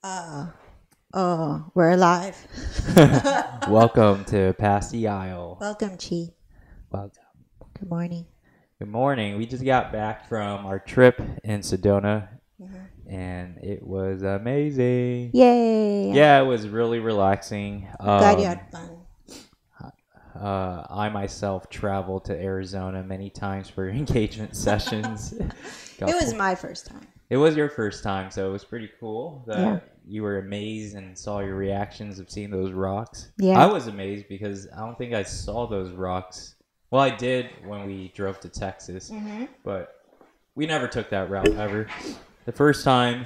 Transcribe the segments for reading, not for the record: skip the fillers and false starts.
Uh, oh, we're live. Welcome to Past the Aisle. Welcome, Chi. Welcome. Good morning. Good morning. We just got back from our trip in Sedona, and it was amazing. Yay! Yeah, it was really relaxing. Glad you had fun. I myself traveled to Arizona many times for engagement sessions. It was my first time. It was your first time, so it was pretty cool that Yeah. you were amazed and saw your reactions of seeing those rocks. Yeah. I was amazed because I don't think I saw those rocks. Well, I did when we drove to Texas, but we never took that route ever. The first time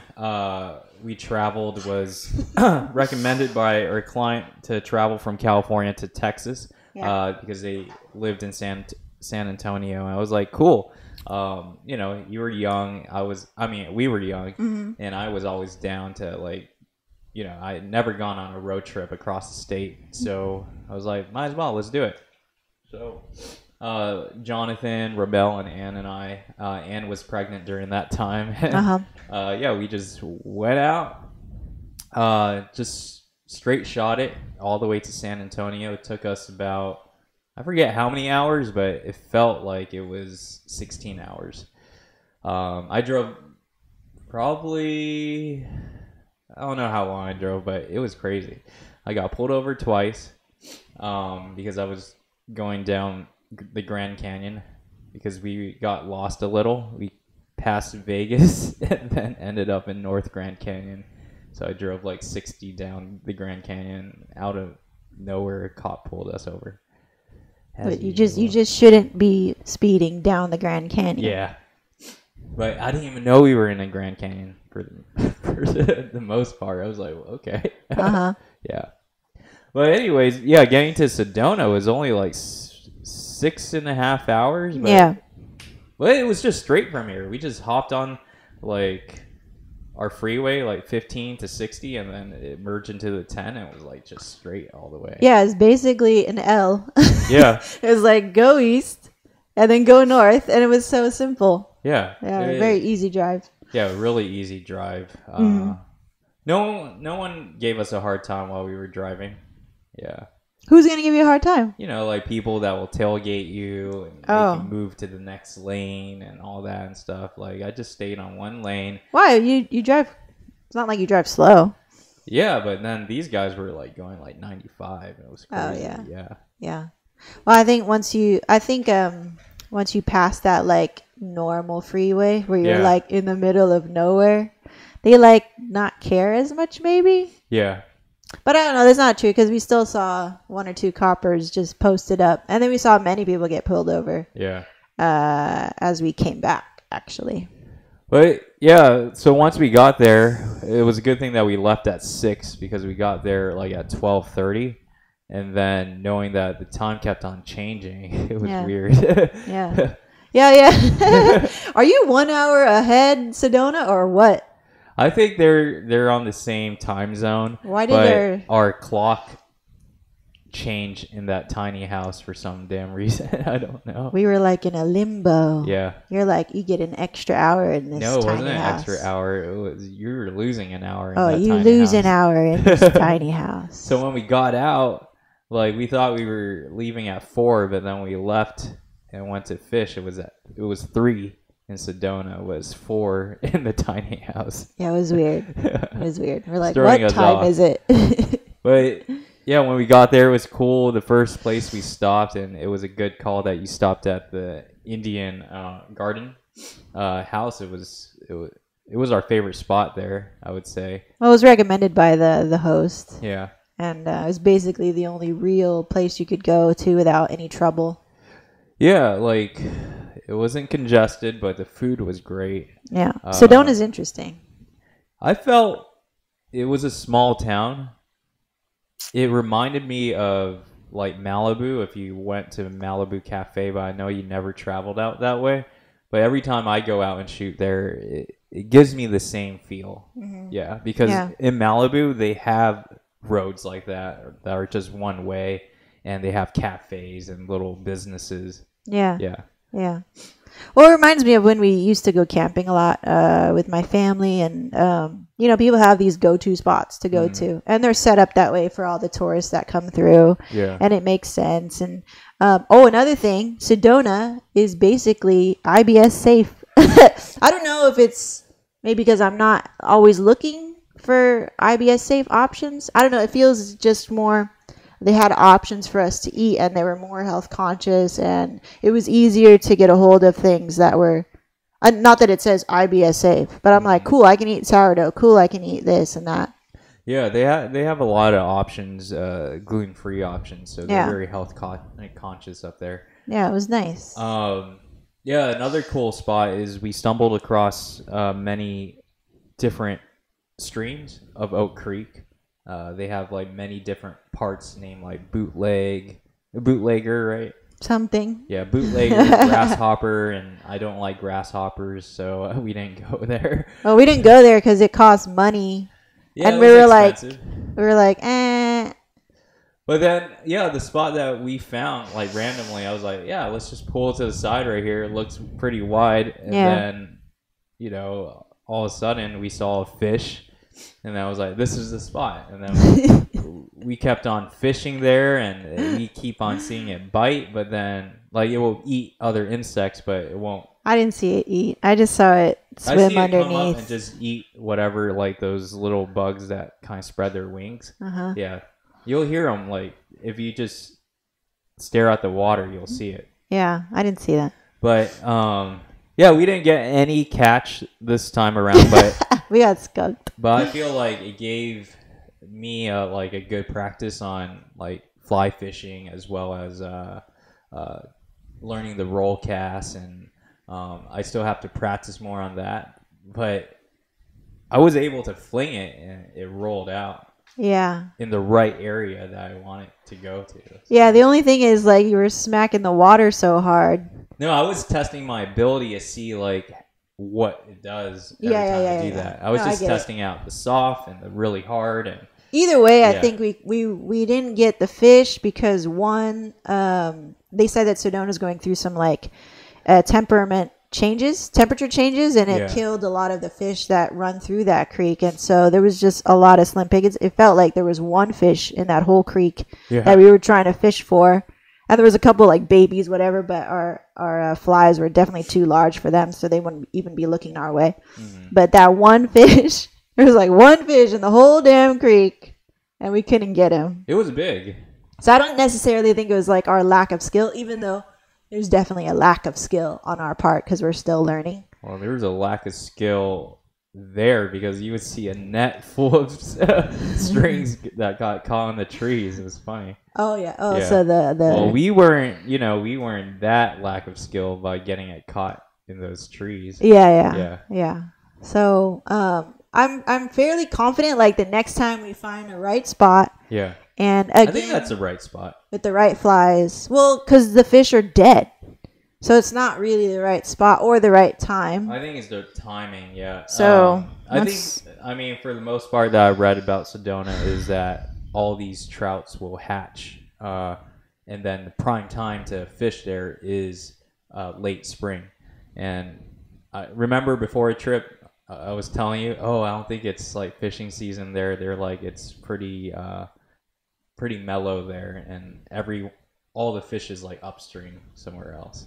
we traveled was recommended by our client to travel from California to Texas because they lived in San Antonio. I was like, cool. You were young. We were young, and I was always down to I had never gone on a road trip across the state. So I was like, might as well, let's do it. So Jonathan, Rebel, and Ann and I, Ann was pregnant during that time. We just went out, just straight shot it all the way to San Antonio. It took us about, I forget how many hours, but it felt like it was 16 hours. I drove probably, I don't know how long I drove, but it was crazy. I got pulled over twice because I was going down the Grand Canyon because we got lost a little. We passed Vegas and then ended up in North Grand Canyon. So I drove like 60 down the Grand Canyon. Out of nowhere, a cop pulled us over. But you just shouldn't be speeding down the Grand Canyon. Yeah. But I didn't even know we were in a Grand Canyon for the most part. I was like, okay. Yeah. But anyways, getting to Sedona was only like 6.5 hours. But, But it was just straight from here. We just hopped on like our freeway, like 15 to 60, and then it merged into the 10, and it was like just straight all the way. Yeah, it's basically an L. Yeah. It was like go east and then go north, and it was so simple. Yeah. Very easy drive. Yeah, really easy drive. No one gave us a hard time while we were driving. Yeah. Who's going to give you a hard time? Like people that will tailgate you and make you move to the next lane and all that and stuff. Like, I just stayed on one lane. Why? You drive... It's not like you drive slow. Yeah, but then these guys were like going like 95. And it was crazy. Oh, yeah. Yeah. Well, I think once you pass that like normal freeway where you're like in the middle of nowhere, they like not care as much maybe. Yeah. But I don't know. That's not true because we still saw one or two coppers just posted up, and then we saw many people get pulled over. Yeah. As we came back, actually. But yeah, so once we got there, it was a good thing that we left at 6 because we got there like at 12:30, and then knowing that the time kept on changing, it was weird. Yeah. Are you 1 hour ahead, Sedona, or what? I think they're on the same time zone. Why did our clock change in that tiny house for some damn reason? I don't know. We were like in a limbo. Yeah. You're like, you get an extra hour in this tiny house. No, it wasn't an extra hour. It was, you were losing an hour in that tiny house. Oh, you lose an hour in this tiny house. So when we got out, like we thought we were leaving at 4, but then we left and went to fish. It was 3 in Sedona, was 4 in the tiny house. Yeah, it was weird. We're like, Throwing what time is it? But yeah, when we got there, it was cool. The first place we stopped, and it was a good call that you stopped at the Indian Garden house. It was our favorite spot there, I would say. Well, it was recommended by the host. Yeah. And it was basically the only real place you could go to without any trouble. Yeah, like it wasn't congested, but the food was great. Yeah. Sedona's interesting. I felt it was a small town. It reminded me of like Malibu, if you went to Malibu Cafe, but I know you never traveled out that way. But every time I go out and shoot there, it gives me the same feel. Mm-hmm. Yeah, because in Malibu, they have roads like that are just one way, and they have cafes and little businesses. Yeah. Well, it reminds me of when we used to go camping a lot with my family, and people have these go-to spots to go to, and they're set up that way for all the tourists that come through. Yeah. And it makes sense. And another thing, Sedona is basically IBS safe. I don't know if it's maybe because I'm not always looking for IBS safe options. I don't know. It feels just more. They had options for us to eat, and they were more health conscious, and it was easier to get a hold of things that were. Not that it says IBS safe, but I'm like, cool, I can eat sourdough. Cool, I can eat this and that. Yeah, they have a lot of options, gluten-free options, so they're very health conscious up there. Yeah, it was nice. Yeah, another cool spot is we stumbled across many different streams of Oak Creek. They have like many different parts named like bootlegger, right? Something. Yeah, bootlegger, grasshopper, and I don't like grasshoppers, so we didn't go there. Well, we didn't go there because it cost money, yeah, and we were like, eh. But then, yeah, the spot that we found, like randomly, I was like, yeah, let's just pull to the side right here. It looks pretty wide, and then, all of a sudden we saw a fish, and I was like, this is the spot, and then. We kept on fishing there, and we keep on seeing it bite, but then like it will eat other insects, but it won't. I didn't see it eat. I just saw it swim I see underneath. it come up and just eat whatever, like those little bugs that kind of spread their wings. Yeah, you'll hear them. Like if you just stare at the water, you'll see it. Yeah, I didn't see that. But yeah, we didn't get any catch this time around, but we got skunked. But I feel like it gave me like a good practice on like fly fishing, as well as learning the roll cast, and I still have to practice more on that, but I was able to fling it and it rolled out in the right area that I wanted to go to. Yeah, the only thing is like you were smacking the water so hard. No, I was testing my ability to see like what it does every time I do that. I was just testing out the soft and the really hard. And either way, I think we didn't get the fish because one, they said that Sedona is going through some like temperature changes, and it killed a lot of the fish that run through that creek, and so there was just a lot of slim pickings. It felt like there was one fish in that whole creek that we were trying to fish for. And there was a couple like babies, whatever, but our flies were definitely too large for them, so they wouldn't even be looking our way. But that one fish, there was like one fish in the whole damn creek, and we couldn't get him. It was big. So I don't necessarily think it was like our lack of skill, even though there's definitely a lack of skill on our part because we're still learning. Well, there was a lack of skill there because you would see a net full of strings that got caught in the trees. It was funny. Oh yeah. Oh, yeah. So the well, we weren't that lack of skill by getting it caught in those trees. Yeah. So I'm fairly confident. Like the next time we find the right spot. Yeah. And again, I think that's the right spot with the right flies. Well, because the fish are dead. So it's not really the right spot or the right time. I think it's the timing, yeah. So I mean, for the most part that I read about Sedona is that all these trouts will hatch, and then the prime time to fish there is late spring. And I remember before a trip, I was telling you, I don't think it's like fishing season there. They're like it's pretty mellow there, and all the fish is like upstream somewhere else.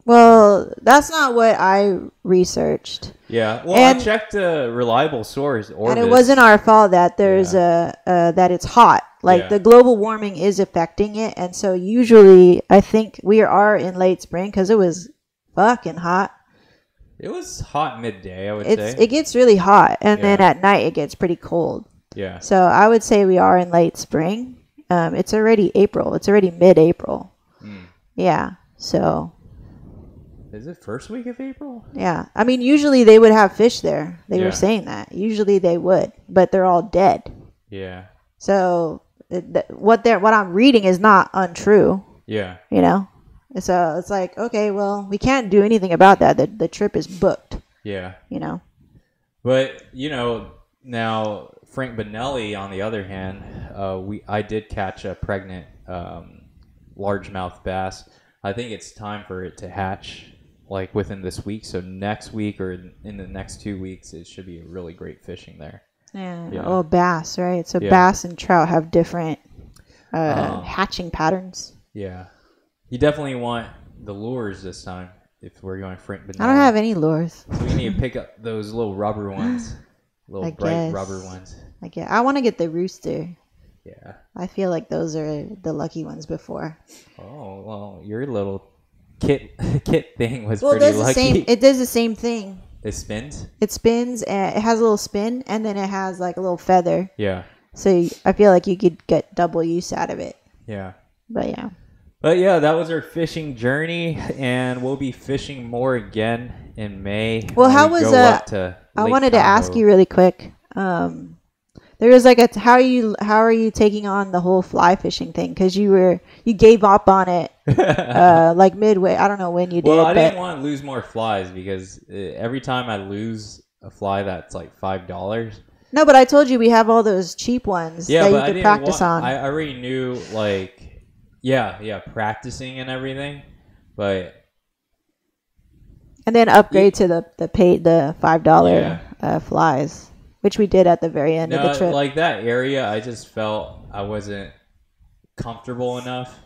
Well, that's not what I researched. Yeah, well, I checked a reliable source, Orbis. And it wasn't our fault that there's that it's hot. Like the global warming is affecting it, and so usually I think we are in late spring because it was fucking hot. It was hot midday, I would say. It gets really hot, and then at night it gets pretty cold. Yeah. So I would say we are in late spring. It's already April. It's already mid-April. Yeah. So. Is it first week of April? Yeah. I mean, usually they would have fish there. They were saying that. Usually they would, but they're all dead. Yeah. So what I'm reading is not untrue. Yeah. You know? So it's like, okay, well, we can't do anything about that. The trip is booked. Yeah. You know? But, now Frank Bonelli, on the other hand, I did catch a pregnant largemouth bass. I think it's time for it to hatch like within this week. So next week or in the next 2 weeks, it should be really great fishing there. Yeah. Oh, bass, right? So Yeah. bass and trout have different hatching patterns. Yeah. You definitely want the lures this time if we're going Frank Banana. I don't have any lures. So we need to pick up those little rubber ones. Little bright rubber ones. I want to get the rooster. Yeah. I feel like those are the lucky ones before. Oh, well, your little kit thing was pretty lucky. It does the same thing. It spins? It spins, and it has a little spin, and then it has like a little feather. Yeah. So I feel like you could get double use out of it. Yeah. But yeah. But yeah, that was our fishing journey, and we'll be fishing more again in May. Well, I wanted to ask you really quick. There was like how are you taking on the whole fly fishing thing? Because you gave up on it like midway. I don't know when you did. Well, I didn't want to lose more flies because every time I lose a fly that's like $5. No, but I told you we have all those cheap ones that you could practice on. I already knew practicing and everything, but and then upgrade to the $5 flies, which we did at the very end of the trip. Like that area, I just felt I wasn't comfortable enough,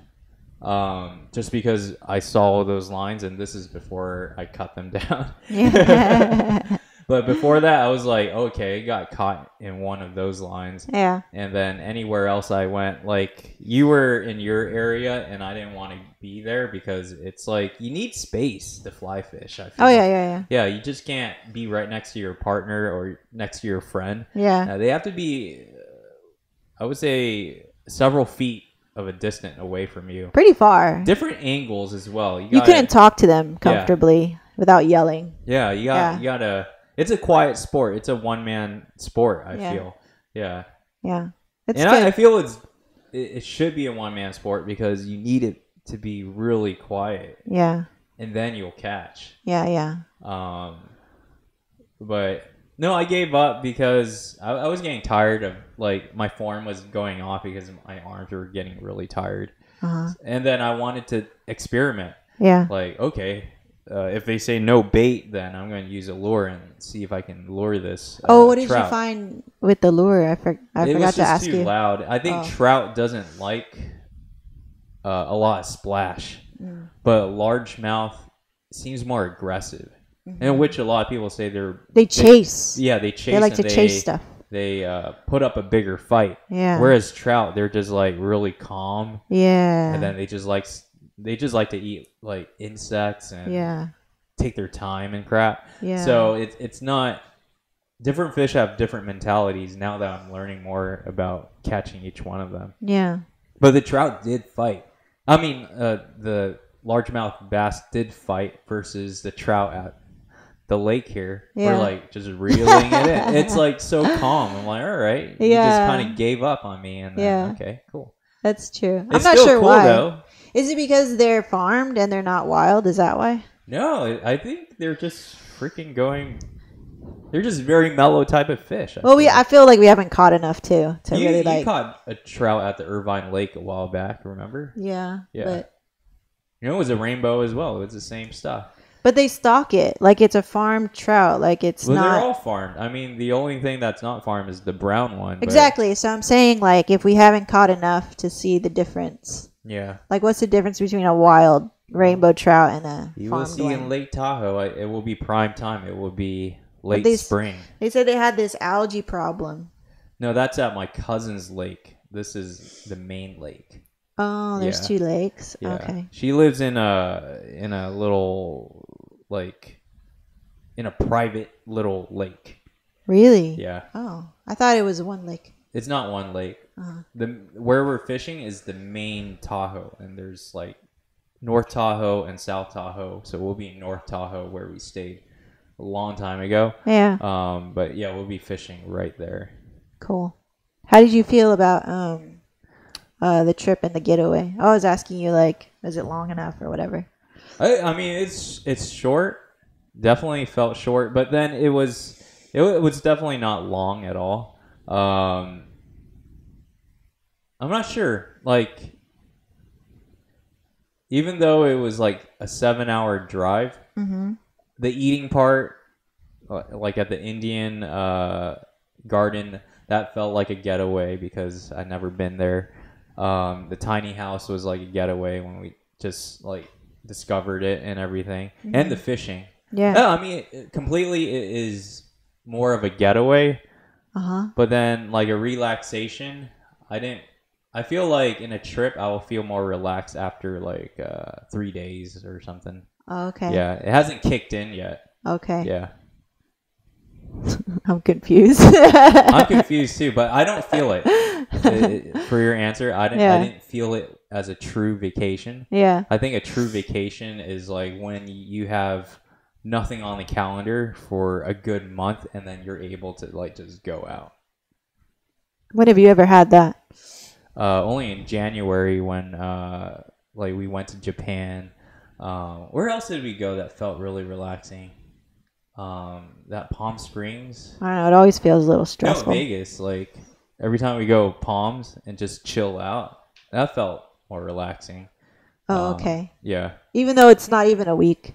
just because I saw those lines, and this is before I cut them down. Yeah. But before that, I was like, okay, got caught in one of those lines. Yeah. And then anywhere else I went, like you were in your area, and I didn't want to be there because it's like you need space to fly fish. I feel. Oh yeah. Yeah, you just can't be right next to your partner or next to your friend. Yeah. They have to be, I would say, several feet of a distance away from you. Pretty far. Different angles as well. You couldn't talk to them comfortably without yelling. Yeah, you gotta. It's a quiet sport. It's a one-man sport, I feel. Yeah. Yeah. I feel it should be a one-man sport because you need it to be really quiet. Yeah. And then you'll catch. Yeah. But no, I gave up because I was getting tired of, like, my form was going off because my arms were getting really tired. Uh-huh. And then I wanted to experiment. Yeah. Like, okay. If they say no bait, then I'm going to use a lure and see if I can lure this. What did you find with the lure? I forgot to ask you. It was just too loud. I think trout doesn't like a lot of splash, but largemouth seems more aggressive, and which a lot of people say they chase. They chase. They like to chase stuff. They put up a bigger fight. Yeah. Whereas trout, they're just like really calm. Yeah. And then they just like to eat like insects and take their time and crap. Yeah. So it's not, different fish have different mentalities now that I'm learning more about catching each one of them. Yeah. But the trout did fight. I mean, the largemouth bass did fight versus the trout at the lake here. Yeah. We're like just reeling it in. It's like so calm. I'm like, all right. You just kind of gave up on me. And then, okay, cool. That's true. It's I'm not sure cool, why. Though. Is it because they're farmed and they're not wild? Is that why? No, I think they're just freaking going. They're just very mellow type of fish. I feel like we haven't caught enough to really like. You caught a trout at the Irvine Lake a while back. Remember? Yeah. But, it was a rainbow as well. It was the same stuff. But they stock it like it's a farmed trout. Like it's not. They're all farmed. I mean, the only thing that's not farmed is the brown one. Exactly. So I'm saying, like, if we haven't caught enough to see the difference. Yeah. Like, what's the difference between a wild rainbow trout and a you farmed will see one? In Lake Tahoe. It will be prime time. It will be late spring. They said they had this algae problem. No, that's at my cousin's lake. This is the main lake. Oh, there's two lakes. Yeah. Okay. She lives in a little, like, in a private little lake. Really? Yeah. Oh, I thought it was one lake. It's not one lake. Uh-huh. Where we're fishing is the main Tahoe, and there's like North Tahoe and South Tahoe. So we'll be in North Tahoe where we stayed a long time ago. Yeah. But yeah, we'll be fishing right there. Cool. How did you feel about the trip and the getaway? I was asking you, like, is it long enough or whatever? I mean, it's short. Definitely felt short, but then it was definitely not long at all. I'm not sure. Like, even though it was like a 7-hour drive, the eating part, like at the Indian garden. That felt like a getaway because I'd never been there. The tiny house was like a getaway when we just like discovered it and everything. Mm-hmm. And the fishing. Yeah. No, I mean, completely it is more of a getaway. But then like a relaxation, I feel like in a trip I will feel more relaxed after like 3 days or something. Oh, okay. Yeah, it hasn't kicked in yet. Okay. Yeah. I'm confused. I'm confused too, but I don't feel it. For your answer, I didn't feel it as a true vacation. Yeah. I think a true vacation is like when you have nothing on the calendar for a good month and then you're able to like just go out. When have you ever had that? Only in January when like we went to Japan. Where else did we go that felt really relaxing? That Palm Springs. I don't know. It always feels a little stressful. No, Vegas. Like every time we go Palms and just chill out, that felt more relaxing. Oh, okay. Yeah. Even though it's not even a week.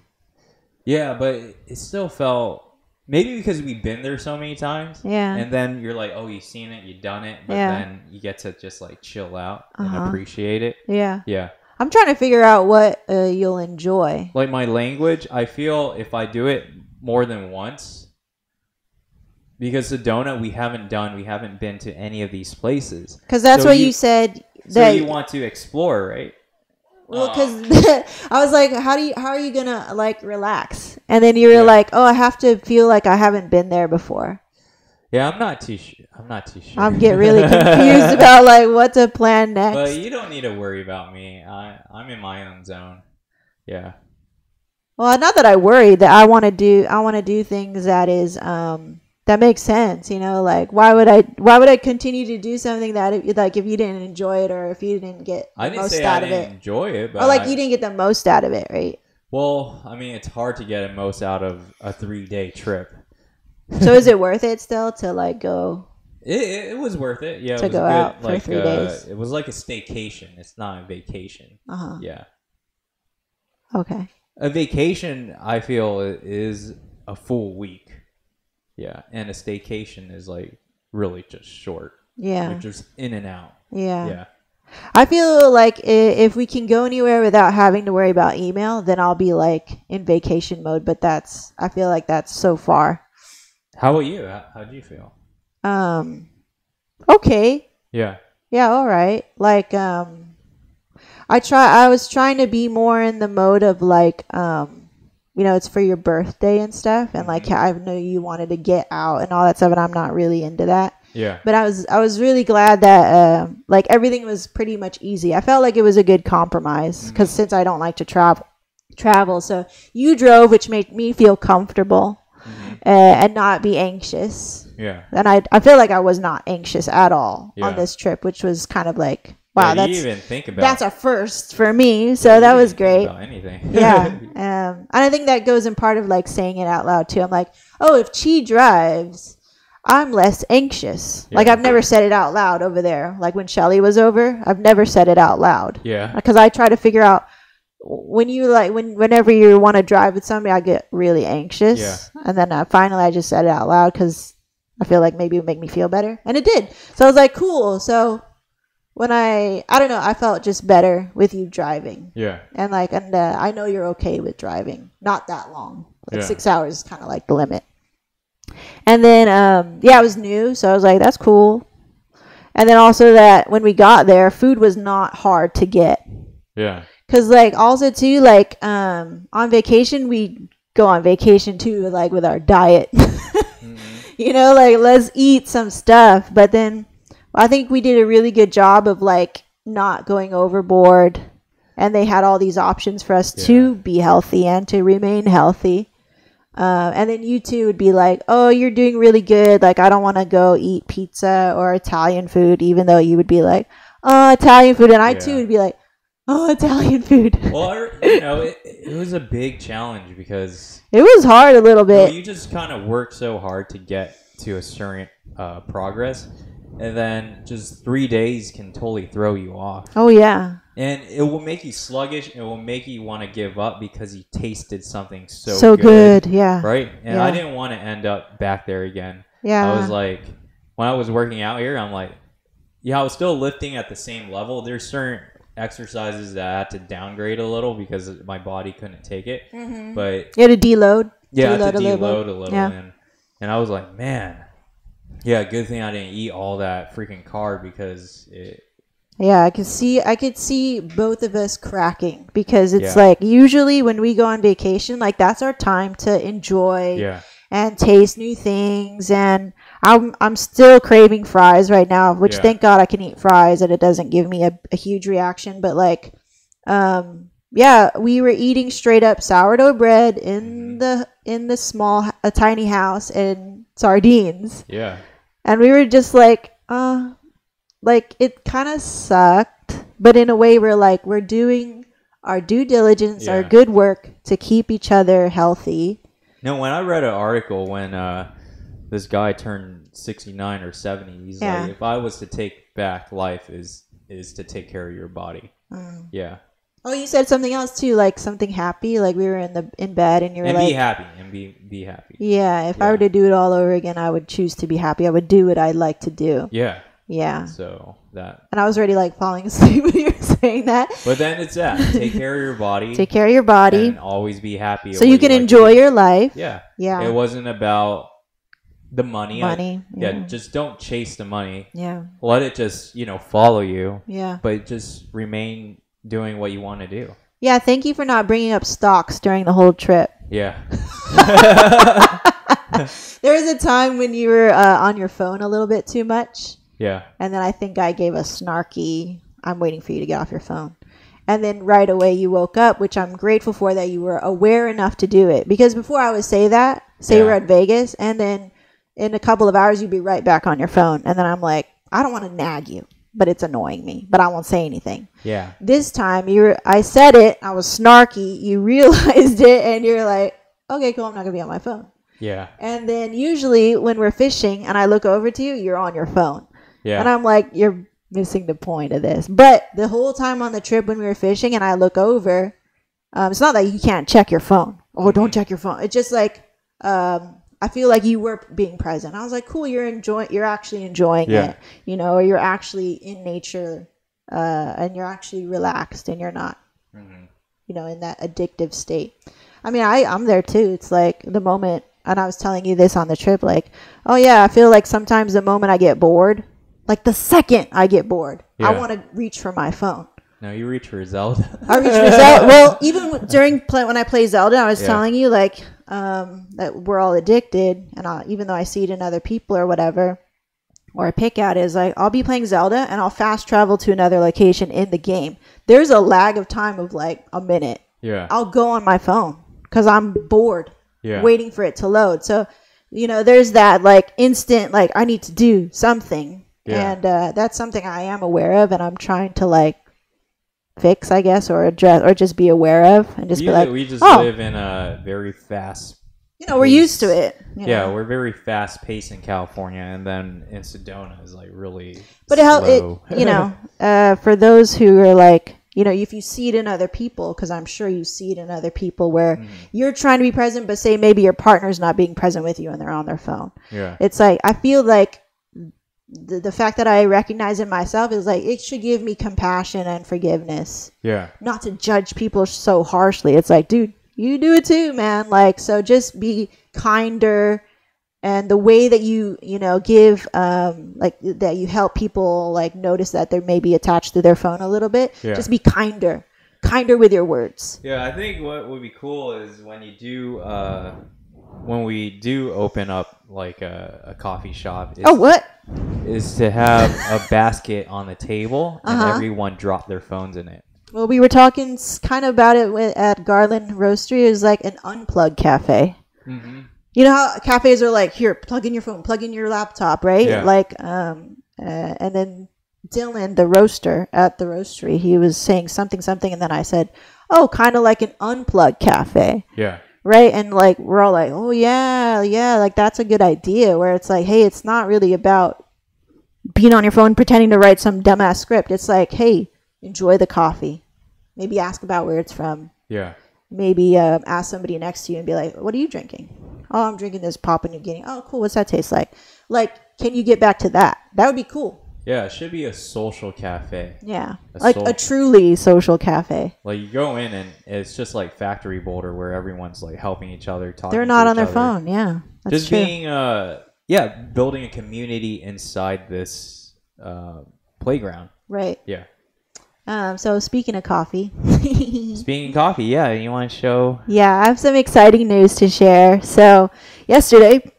Yeah, but it still felt maybe because we've been there so many times. Yeah. And then you're like, oh, you've seen it, you've done it, but then you get to just like chill out and appreciate it. Yeah. Yeah. I'm trying to figure out what you'll enjoy. Like my language, I feel if I do it more than once, because Sedona we haven't been to any of these places. Because that's what you said. So you want to explore, right? Well, because I was like, how are you gonna like relax? And then you were like, oh, I have to feel like I haven't been there before. Yeah, I'm not too sure. I'm getting really confused about like what to plan next. But you don't need to worry about me. I'm in my own zone. Yeah. Well, not that I worry. That I want to do things that is that makes sense. You know, like why would I continue to do something that like if you didn't enjoy it or if you didn't get the most out of it? I didn't enjoy it, but or like you didn't get the most out of it, right? Well, I mean, it's hard to get the most out of a 3-day trip. So is it worth it still to like go? It was worth it. Yeah, to it was go good, out for like 3 days. It was like a staycation. It's not a vacation. Yeah. Okay. A vacation, I feel, is a full week. Yeah, and a staycation is like really just short. Yeah. You're just in and out. Yeah. Yeah. I feel like if we can go anywhere without having to worry about email, then I'll be like in vacation mode. But I feel like that's so far. How about you? How do you feel? Okay. Yeah. Yeah. All right. Like, I was trying to be more in the mode of like, you know, it's for your birthday and stuff. And like, I know you wanted to get out and all that stuff. And I'm not really into that. Yeah. But I was really glad that, like everything was pretty much easy. I felt like it was a good compromise because since I don't like to travel. So you drove, which made me feel comfortable. And not be anxious. Yeah. And I feel like I was not anxious at all on this trip, which was kind of like, wow, that's a first for me. So that was great. About anything. Yeah. And I think that goes in part of like saying it out loud too. I'm like, oh, if Chi drives, I'm less anxious. Yeah. Like I've never said it out loud over there. Like when Shelly was over, I've never said it out loud. Yeah. Because I try to figure out whenever you want to drive with somebody, I get really anxious. Yeah. And then finally I just said it out loud because I feel like maybe it would make me feel better. And it did. So I was like, cool. So when I don't know, I felt just better with you driving. Yeah. And I know you're okay with driving. Not that long. 6 hours is kind of like the limit. And then, I was new. So I was like, that's cool. And then also that when we got there, food was not hard to get. Yeah. Because, like, also, too, like, on vacation, we go on vacation, too, like, with our diet. You know, like, let's eat some stuff. But then I think we did a really good job of, like, not going overboard. And they had all these options for us to be healthy and to remain healthy. And then you, too, would be like, oh, you're doing really good. Like, I don't want to go eat pizza or Italian food, even though you would be like, oh, Italian food. And I, too, would be like, oh, Italian food. Well, you know, it was a big challenge because it was hard a little bit. You just kind of work so hard to get to a certain progress, and then just 3 days can totally throw you off. Oh yeah. And it will make you sluggish. It will make you want to give up because you tasted something so good. Yeah. Right. And I didn't want to end up back there again. Yeah. I was like, when I was working out here, I'm like, yeah, I was still lifting at the same level. There's certain exercises that I had to downgrade a little because my body couldn't take it. Mm-hmm. But you had to deload. Yeah, I had to deload a little. Yeah. And I was like, man, yeah, good thing I didn't eat all that freaking carb because it. Yeah, I could see both of us cracking because it's like usually when we go on vacation, like that's our time to enjoy and taste new things. And I'm still craving fries right now, which thank God I can eat fries and it doesn't give me a huge reaction. But like, we were eating straight up sourdough bread in the small, a tiny house and sardines. Yeah, and we were just like, like it kind of sucked, but in a way we're doing our due diligence, our good work to keep each other healthy. No, when I read an article when this guy turned 69 or 70, he's like, if I was to take back life is to take care of your body. Yeah. Oh, you said something else too, like something happy, like we were in bed and you were be happy and be happy. Yeah, if I were to do it all over again, I would choose to be happy. I would do what I like to do. Yeah. Yeah. So that. And I was already like falling asleep when you were saying that. But then it's that. Take care of your body. Take care of your body. And always be happy. So you can enjoy your life. Yeah. Yeah. It wasn't about the money. Yeah. Just don't chase the money. Yeah. Let it just, follow you. Yeah. But just remain doing what you want to do. Yeah. Thank you for not bringing up stocks during the whole trip. Yeah. There was a time when you were on your phone a little bit too much. Yeah. And then I think I gave a snarky, I'm waiting for you to get off your phone. And then right away you woke up, which I'm grateful for that you were aware enough to do it. Because before I would say we're at Vegas, and then in a couple of hours you'd be right back on your phone. And then I'm like, I don't want to nag you, but it's annoying me. But I won't say anything. Yeah. This time I said it, I was snarky, you realized it, and you're like, okay, cool, I'm not going to be on my phone. Yeah. And then usually when we're fishing and I look over to you, you're on your phone. Yeah. And I'm like, you're missing the point of this. But the whole time on the trip when we were fishing and I look over, it's not that you can't check your phone. Oh, don't check your phone. It's just like, I feel like you were being present. I was like, cool, you're actually enjoying it, or you're actually in nature, and you're actually relaxed and you're not, in that addictive state. I mean, I'm there too. It's like the moment, and I was telling you this on the trip, like, oh yeah, I feel like sometimes the moment I get bored, like the second I get bored, I want to reach for my phone. No, you reach for Zelda. I reach for Zelda. Well, even when I play Zelda, I was telling you like that we're all addicted, and even though I see it in other people or whatever, or I pick at it, is like I'll be playing Zelda and I'll fast travel to another location in the game. There's a lag of time of like a minute. Yeah. I'll go on my phone because I'm bored, waiting for it to load. So, there's that like instant like I need to do something. Yeah. And that's something I am aware of, and I'm trying to like fix, I guess, or address, or just be aware of, and just be like, we just live in a very fast. We're used to it. Yeah, we're very fast paced in California, and then in Sedona is like really. But slow. For those who are like, if you see it in other people, because I'm sure you see it in other people where you're trying to be present, but say maybe your partner's not being present with you and they're on their phone. Yeah, it's like I feel like. The fact that I recognize it myself is like it should give me compassion and forgiveness. Yeah. Not to judge people so harshly. It's like, dude, you do it too, man. Like, so just be kinder, and the way that you give like that you help people like notice that they're maybe attached to their phone a little bit. Yeah. Just be kinder with your words. Yeah, I think what would be cool is when you do when we do open up like a coffee shop. Is to have a basket on the table and everyone drop their phones in it. Well, we were talking kind of about it at Garland Roastery. It was like an unplugged cafe. Mm-hmm. You know how cafes are like, here, plug in your phone, plug in your laptop, right? Yeah. Like, and then Dylan, the roaster at the roastery, he was saying something, and then I said, oh, kind of like an unplugged cafe. Yeah. Right? And like, we're all like, oh yeah, like that's a good idea, where it's like, hey, it's not really about being on your phone pretending to write some dumbass script. It's like, hey, enjoy the coffee. Maybe ask about where it's from. Yeah. Maybe ask somebody next to you and be like, what are you drinking? Oh, I'm drinking this Papua New Guinea. Oh, cool. What's that taste like? Like, can you get back to that? That would be cool. Yeah, it should be a social cafe. Yeah, a truly social cafe. Like you go in and it's just like Factory Boulder where everyone's like helping each other, talking. They're not on their phone. Yeah, that's just true. Being building a community inside this playground. Right. Yeah. So speaking of coffee. Speaking of coffee, yeah, you want to show? Yeah, I have some exciting news to share. So yesterday,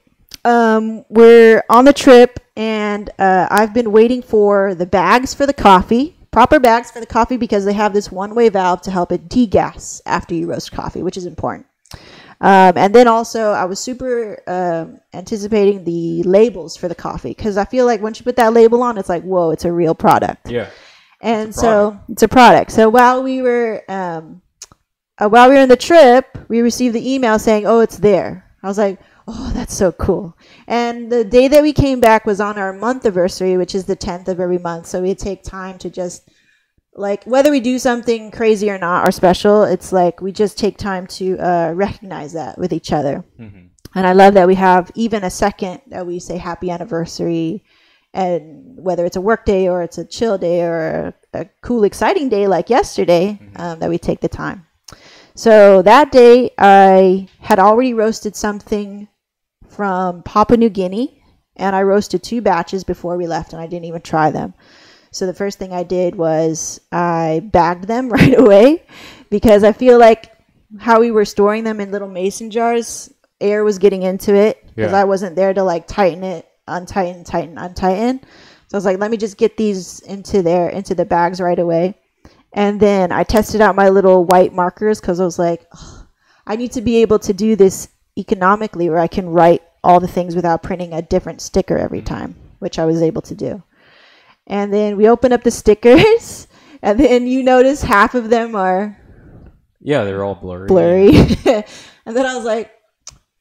we're on the trip, and I've been waiting for the bags for the coffee, proper bags for the coffee, because they have this one-way valve to help it degas after you roast coffee, which is important. And then also, I was super anticipating the labels for the coffee, because I feel like once you put that label on, it's like, whoa, it's a real product. Yeah. And so it's a product. So while we were in the trip, we received the email saying, "Oh, it's there." I was like, "Oh, that's so cool." And the day that we came back was on our month anniversary, which is the 10th of every month. So we take time to just, like, whether we do something crazy or not or special, it's like we just take time to recognize that with each other. Mm-hmm. And I love that we have even a second that we say happy anniversary. And whether it's a work day or it's a chill day or a cool, exciting day like yesterday, that we take the time. So that day, I had already roasted something from Papua New Guinea, and I roasted 2 batches before we left, and I didn't even try them. So the first thing I did was I bagged them right away, because I feel like how we were storing them in little mason jars, air was getting into it, because I wasn't there to like tighten it. Untighten. So I was like, let me just get these into the bags right away. And then I tested out my little white markers, because I was like, I need to be able to do this economically, where I can write all the things without printing a different sticker every time, which I was able to do. And then we open up the stickers, and then you notice half of them are they're all blurry. And then I was like,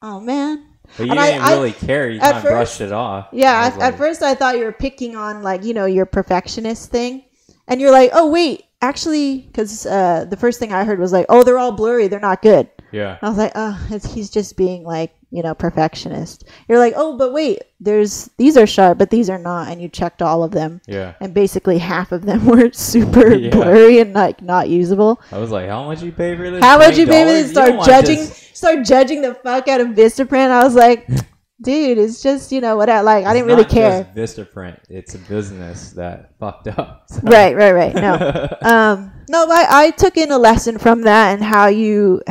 oh man. But you didn't really care. You kind of brushed it off. Yeah, at first I thought you were picking on, like, your perfectionist thing. And you're like, oh, wait, actually, because the first thing I heard was like, oh, they're all blurry. They're not good. Yeah. I was like, oh, he's just being like, perfectionist. You're like, oh, but wait, these are sharp, but these are not. And you checked all of them. Yeah. And basically half of them were super blurry and like not usable. I was like, how much you pay for this? How much you pay for this? Start judging the fuck out of Vistaprint. I was like, dude, it's just, what I like. I didn't really care. It's not just Vistaprint. It's a business that fucked up. So. Right. No. No, but I took in a lesson from that, and how you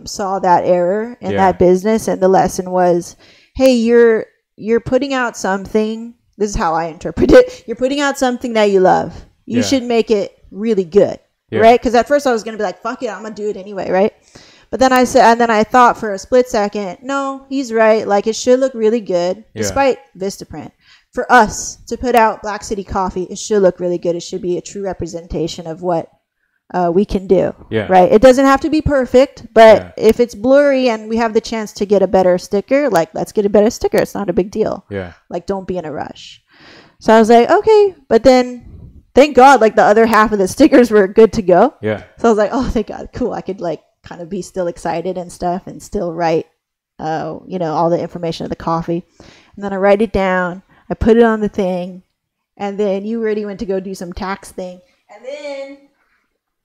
saw that error in that business. And the lesson was, hey, you're putting out something. This is how I interpret it. You're putting out something that you love. You should make it really good. Right? Because at first I was going to be like, fuck it, I'm going to do it anyway, right? But then I thought for a split second, no, he's right. Like, it should look really good, despite Vistaprint. For us to put out Black City Coffee, it should look really good. It should be a true representation of what we can do. Yeah. Right? It doesn't have to be perfect, but if it's blurry and we have the chance to get a better sticker, like, let's get a better sticker. It's not a big deal. Yeah. Like, don't be in a rush. So I was like, okay. But then, thank God, like, the other half of the stickers were good to go. Yeah. So I was like, oh, thank God. Cool. I could, like, kind of be still excited and stuff and still write, all the information of the coffee. And then I write it down. I put it on the thing. And then you already went to go do some tax thing. And then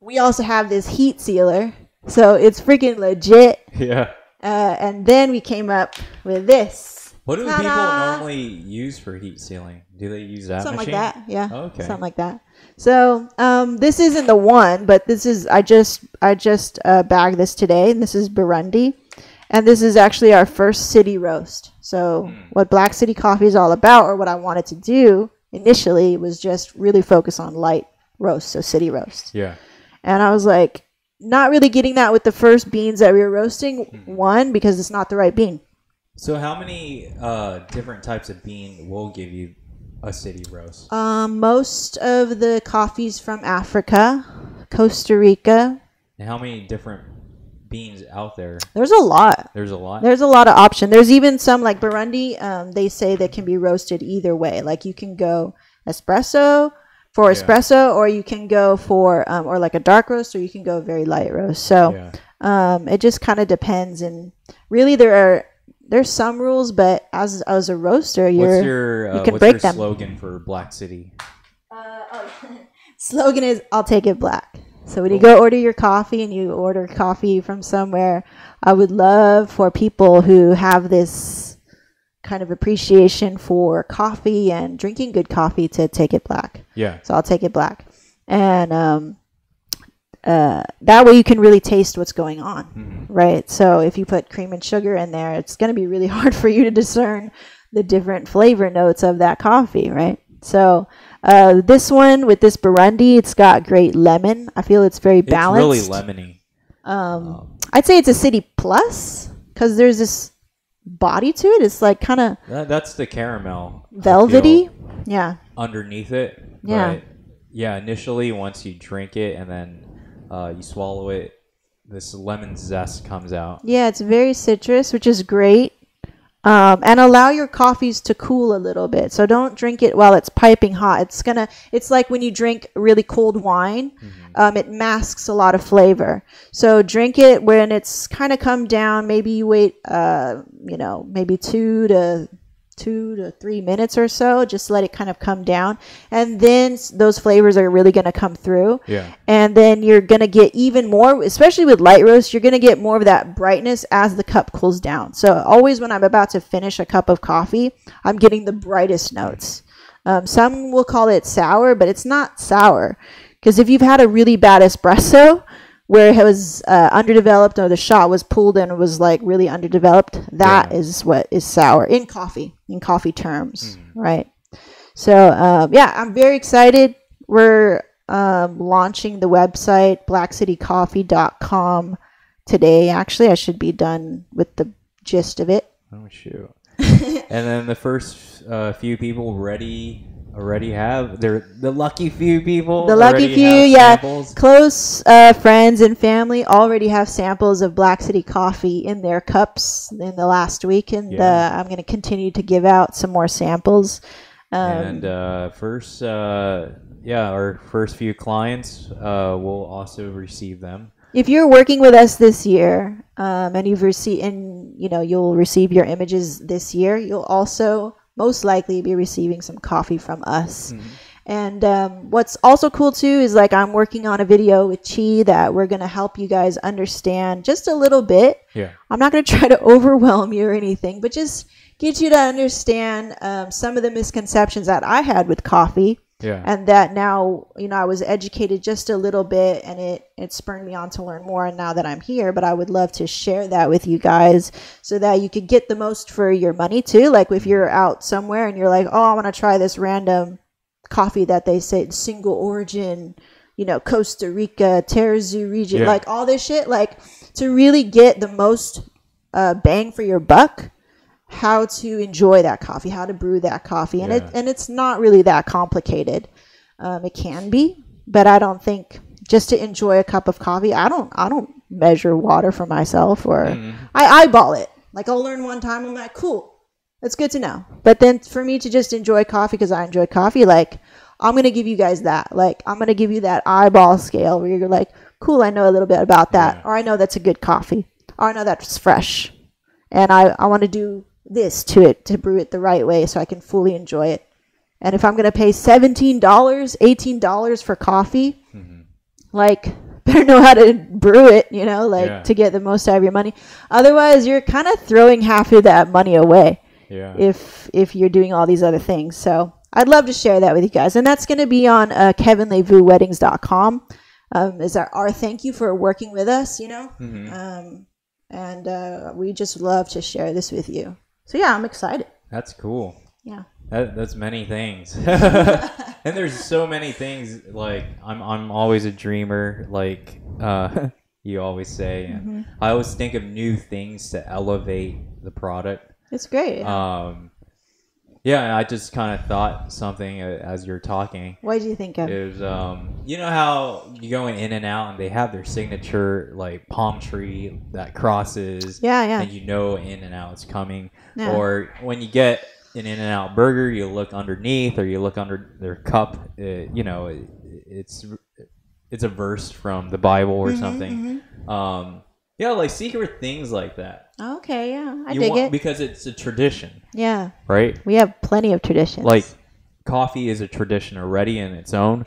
we also have this heat sealer. So it's freaking legit. Yeah. And then we came up with this. What do people normally use for heat sealing? Do they use that something machine? Like that, yeah. Oh, okay. Something like that. So this isn't the one, but this is I just bagged this today, and this is Burundi, and this is actually our first city roast. So what Black City Coffee is all about, or what I wanted to do initially, was just really focus on light roast, so city roast. Yeah. And I was like, not really getting that with the first beans that we were roasting. One, because it's not the right bean. So how many different types of bean will give you a city roast? Most of the coffees from Africa, Costa Rica. And how many different beans out there? There's a lot. There's a lot of option. There's even some like Burundi. They say that can be roasted either way. Like, you can go espresso, or you can go for or like a dark roast, or you can go very light roast. So it just kind of depends. And really, there are there's some rules, but as a roaster, you can what's break your them. slogan for Black City? Slogan is "I'll take it black." So when you go order your coffee and you order coffee from somewhere, I would love for people who have this kind of appreciation for coffee and drinking good coffee to take it black. Yeah. So I'll take it black, and that way you can really taste what's going on, right? So if you put cream and sugar in there, it's going to be really hard for you to discern the different flavor notes of that coffee, right? So this one with this Burundi, it's got great lemon. I feel it's very balanced. It's really lemony. I'd say it's a City Plus because there's this body to it. It's like kind of that's the caramel, velvety. Yeah. Underneath it. Yeah. But yeah. Initially, once you drink it and then you swallow it, this lemon zest comes out. Yeah, it's very citrus, which is great. And allow your coffees to cool a little bit. So don't drink it while it's piping hot. It's like when you drink really cold wine, it masks a lot of flavor. So drink it when it's kind of come down. Maybe you wait, maybe 2 to 3 minutes or so. Just let it kind of come down. And then those flavors are really going to come through. Yeah. And then you're going to get even more, especially with light roast, you're going to get more of that brightness as the cup cools down. So always when I'm about to finish a cup of coffee, I'm getting the brightest notes. Some will call it sour, but it's not sour. Because if you've had a really bad espresso, where it was underdeveloped or the shot was pulled and it was like really underdeveloped, that is what is sour in coffee terms, right? So I'm very excited. We're launching the website blackcitycoffee.com today. Actually, I should be done with the gist of it. Oh shoot. And then the first few people already have the lucky few people. The lucky few, samples. Close friends and family already have samples of Black City coffee in their cups in the last week, and I'm going to continue to give out some more samples. Our first few clients will also receive them. If you're working with us this year, and you'll receive your images this year, you'll also most likely be receiving some coffee from us. And what's also cool too is like I'm working on a video with Chi that we're going to help you guys understand just a little bit. Yeah. I'm not going to try to overwhelm you or anything, but just get you to understand some of the misconceptions that I had with coffee. Yeah. And that now, I was educated just a little bit and it spurred me on to learn more. And now that I'm here, but I would love to share that with you guys so that you could get the most for your money too. Like if you're out somewhere and you're like, oh, I want to try this random coffee that they say single origin, Costa Rica, Terrazoo region, like all this shit, like to really get the most bang for your buck. How to enjoy that coffee, how to brew that coffee. And it's not really that complicated. It can be, but I don't think just to enjoy a cup of coffee, I don't measure water for myself or I eyeball it. Like I'll learn one time, I'm like, cool, that's good to know. But then for me to just enjoy coffee because I enjoy coffee, like I'm going to give you guys that. Like I'm going to give you that eyeball scale where you're like, cool, I know a little bit about that. Yeah. Or I know that's a good coffee. Or I know that's fresh. And I want to do this to it to brew it the right way so I can fully enjoy it. And if I'm going to pay $17, $18 for coffee, like better know how to brew it, to get the most out of your money. Otherwise, you're kind of throwing half of that money away if you're doing all these other things. So I'd love to share that with you guys. And that's going to be on KevinLeVouxWeddings.com. Is our thank you for working with us, and we just love to share this with you. So yeah, I'm excited. That's cool. Yeah. That's many things. And there's so many things. Like I'm always a dreamer, like you always say. And I always think of new things to elevate the product. It's great. Yeah, I just kind of thought something as you're talking. What did you think of? It was, you know how you go in and out and they have their signature like palm tree that crosses. Yeah. And in and out is coming. Yeah. Or when you get an In-N-Out burger, you look underneath or you look under their cup. It's a verse from the Bible or something. Yeah, like secret things like that. Okay, yeah, I dig it. Because it's a tradition. Yeah. Right? We have plenty of traditions. Like, coffee is a tradition already in its own.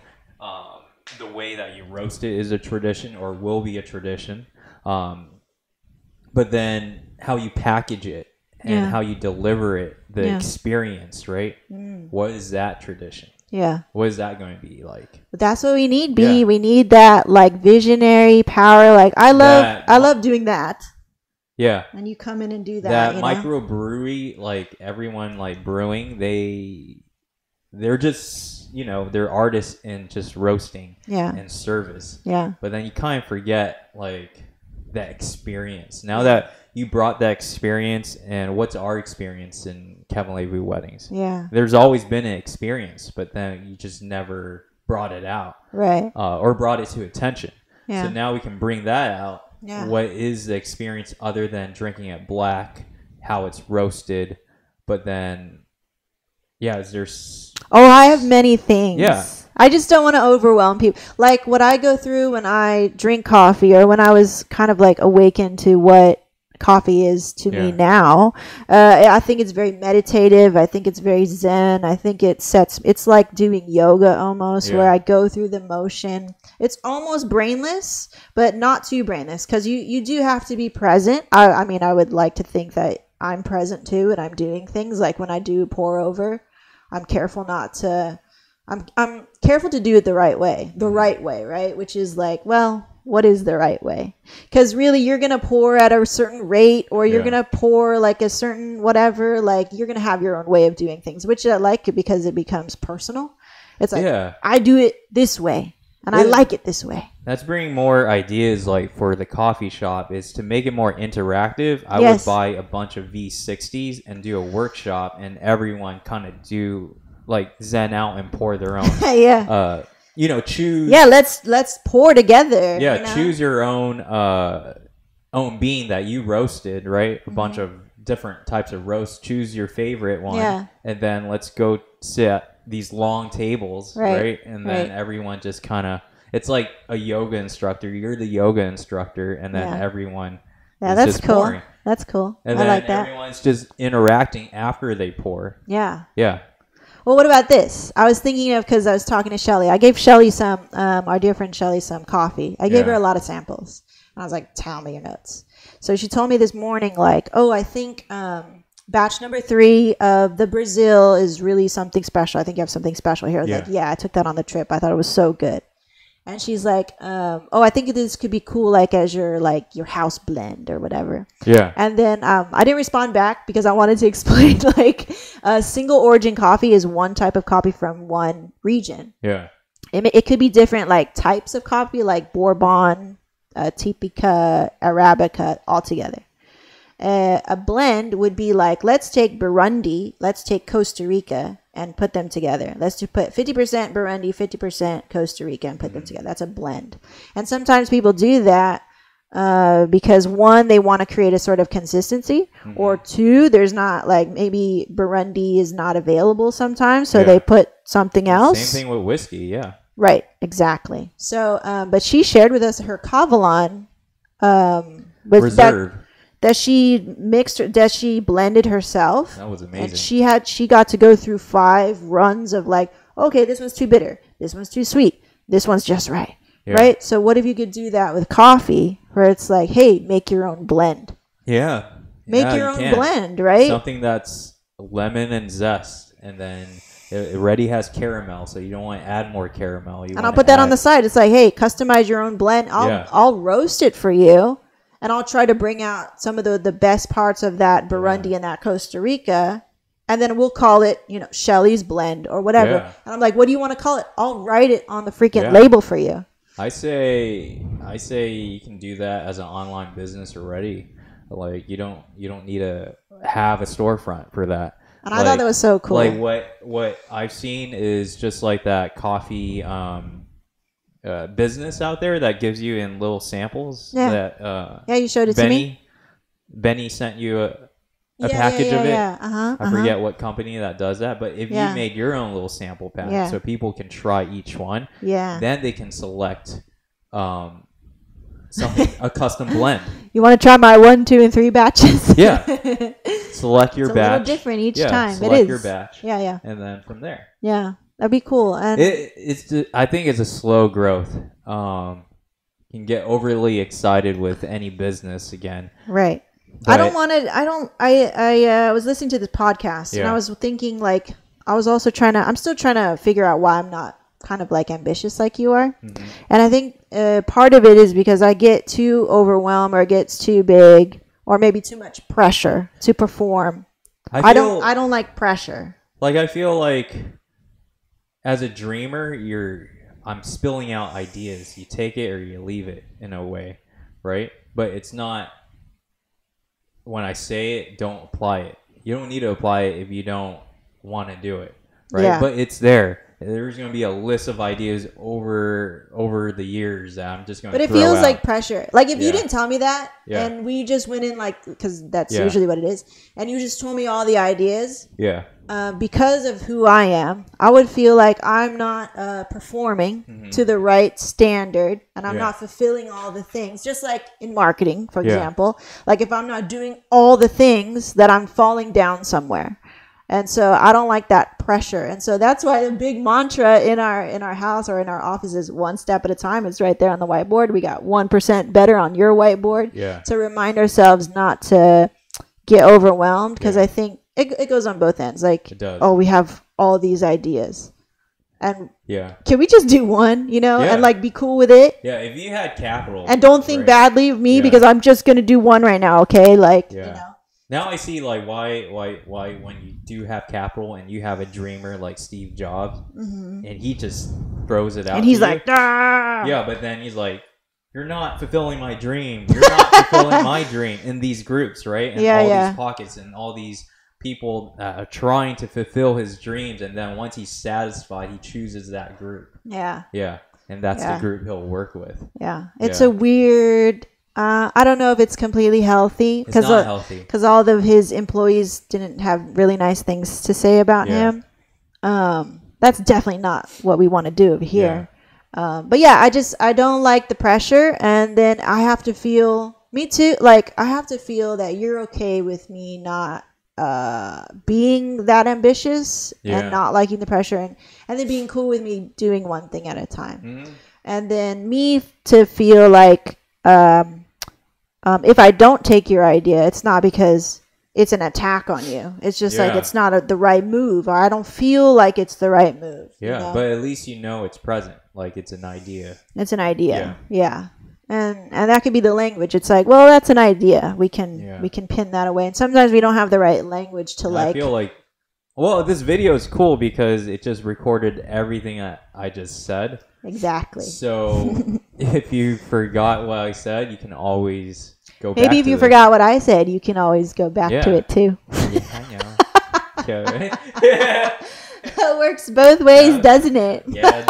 The way that you roast it is a tradition or will be a tradition. But then how you package it and how you deliver it, the experience, right? What is that tradition? Yeah. What is that going to be like? But that's what we need, B. Yeah. We need that like visionary power. Like I love doing that. Yeah. And you come in and do that. That microbrewery, like everyone like brewing, they're just, they're artists in just roasting and service. Yeah. But then you kind of forget like that experience. Now that you brought that experience, and what's our experience in Kevin Levy weddings? Yeah. There's always been an experience, but then you just never brought it out. Right. Or brought it to attention. Yeah. So now we can bring that out. Yeah. What is the experience other than drinking it black, how it's roasted, but then, is there... Oh, I have many things. Yeah. I just don't want to overwhelm people. Like what I go through when I drink coffee, or when I was kind of like awakened to what coffee is to me now. I think it's very meditative. I think it's very zen. I think it's like doing yoga almost, where I go through the motion. It's almost brainless, but not too brainless, because you do have to be present. I mean, I would like to think that I'm present too, and I'm doing things like when I do pour over, I'm careful not to... I'm careful to do it the right way, right? Which is like, well, what is the right way? Because really, you're going to pour at a certain rate, or you're going to pour like a certain whatever, like you're going to have your own way of doing things, which I like it because it becomes personal. It's like, I do it this way, and I like it this way. That's bringing more ideas like for the coffee shop, is to make it more interactive. I would buy a bunch of V60s and do a workshop, and everyone kind of do... like zen out and pour their own choose let's pour together. Choose your own bean that you roasted, right? A bunch of different types of roasts. Choose your favorite one, and then let's go sit at these long tables, right? And then everyone just kind of, it's like a yoga instructor. You're the yoga instructor, and then everyone that's just cool pouring. That's cool. And I then like that. Everyone's just interacting after they pour. Yeah Well, what about this? I was thinking of, because I was talking to Shelly. I gave Shelly our dear friend Shelly, some coffee. I gave her a lot of samples. And I was like, tell me your notes. So she told me this morning, like, I think batch number 3 of the Brazil is really something special. I think you have something special here. I was like, I took that on the trip. I thought it was so good. And she's like, I think this could be cool, like as your house blend or whatever. Yeah. And then I didn't respond back because I wanted to explain, like, single origin coffee is one type of coffee from one region. Yeah. It could be different, like, types of coffee, like Bourbon, Typica, Arabica, all together. A blend would be like, let's take Burundi, let's take Costa Rica, and put them together. Let's just put 50% Burundi, 50% Costa Rica, and put them together. That's a blend. And sometimes people do that because, one, they want to create a sort of consistency, or two, there's not, like, maybe Burundi is not available sometimes, so they put something else. Same thing with whiskey, Right, exactly. So, but she shared with us her Kavalan with Reserve. That she blended herself. That was amazing. And she got to go through 5 runs of like, okay, this one's too bitter, this one's too sweet, this one's just right. Right? So what if you could do that with coffee, where it's like, hey, make your own blend. Yeah. Make your own blend, right? Something that's lemon and zest, and then it already has caramel, so you don't want to add more caramel. And I'll put that on the side. It's like, hey, customize your own blend. I'll roast it for you. And I'll try to bring out some of the best parts of that Burundi and that Costa Rica. And then we'll call it, Shelly's blend or whatever. Yeah. And I'm like, what do you want to call it? I'll write it on the freaking label for you. I say you can do that as an online business already. Like, you don't need to have a storefront for that. And I thought that was so cool. Like what I've seen is just like that coffee business out there that gives you in little samples. That you showed it to me. Benny sent you a package of it. I forget what company that does that, but if you made your own little sample pack, so people can try each one, then they can select something, a custom blend. You want to try my 1, 2, and 3 batches? Yeah. Select your it's batch. a little different each time. Select it is your batch. Yeah. And then from there. Yeah, that'd be cool. And I think it's a slow growth. Can get overly excited with any business again. Right. I was listening to this podcast and I was thinking like, I'm still trying to figure out why I'm not kind of like ambitious like you are. Mm-hmm. And I think part of it is because I get too overwhelmed or it gets too big or maybe too much pressure to perform. I don't like pressure. Like I feel like as a dreamer, I'm spilling out ideas. You take it or you leave it in a way, right? But it's not, when I say it, don't apply it. You don't need to apply it if you don't want to do it, right? Yeah. But it's there. There's going to be a list of ideas over the years that I'm just going to throw out. But it feels like pressure. Like if you didn't tell me that and we just went in like, because that's usually what it is, and you just told me all the ideas. Yeah. Because of who I am, I would feel like I'm not performing to the right standard and I'm not fulfilling all the things. Just like in marketing, for example. Like if I'm not doing all the things, that I'm falling down somewhere. And so I don't like that pressure. And so that's why the big mantra in our house or in our office is 1 step at a time. It's right there on the whiteboard. We got 1% better on your whiteboard to remind ourselves not to get overwhelmed, because I think it goes on both ends. Like, oh, we have all these ideas. And can we just do one, and like be cool with it? Yeah, if you had capital. And don't think badly of me because I'm just going to do one right now, okay? Like, Now I see like why when you do have capital and you have a dreamer like Steve Jobs and he just throws it out. And he's like, ah! Yeah, but then he's like, you're not fulfilling my dream. You're not fulfilling my dream in these groups, right? And all these pockets and all these people trying to fulfill his dreams, and then once he's satisfied, he chooses that group. Yeah, and that's the group he'll work with. Yeah, it's a weird. I don't know if it's completely healthy. It's not healthy because all of his employees didn't have really nice things to say about him. That's definitely not what we want to do over here. But I don't like the pressure, and then I have to feel me too. Like I have to feel that you're okay with me not being that ambitious and not liking the pressure, and then being cool with me doing one thing at a time, and then me to feel like if I don't take your idea, it's not because it's an attack on you. It's just like it's not the right move, or I don't feel like it's the right move. Yeah, but at least it's present. Like it's an idea. It's an idea. Yeah. And that could be the language. It's like, well, that's an idea. We can pin that away. And sometimes we don't have the right language to I feel like, well, this video is cool because it just recorded everything I just said. Exactly. So if you forgot what I said, you can always go back Maybe if you forgot what I said, you can always go back to it too. Yeah, I know. It works both ways, doesn't it? Yeah, it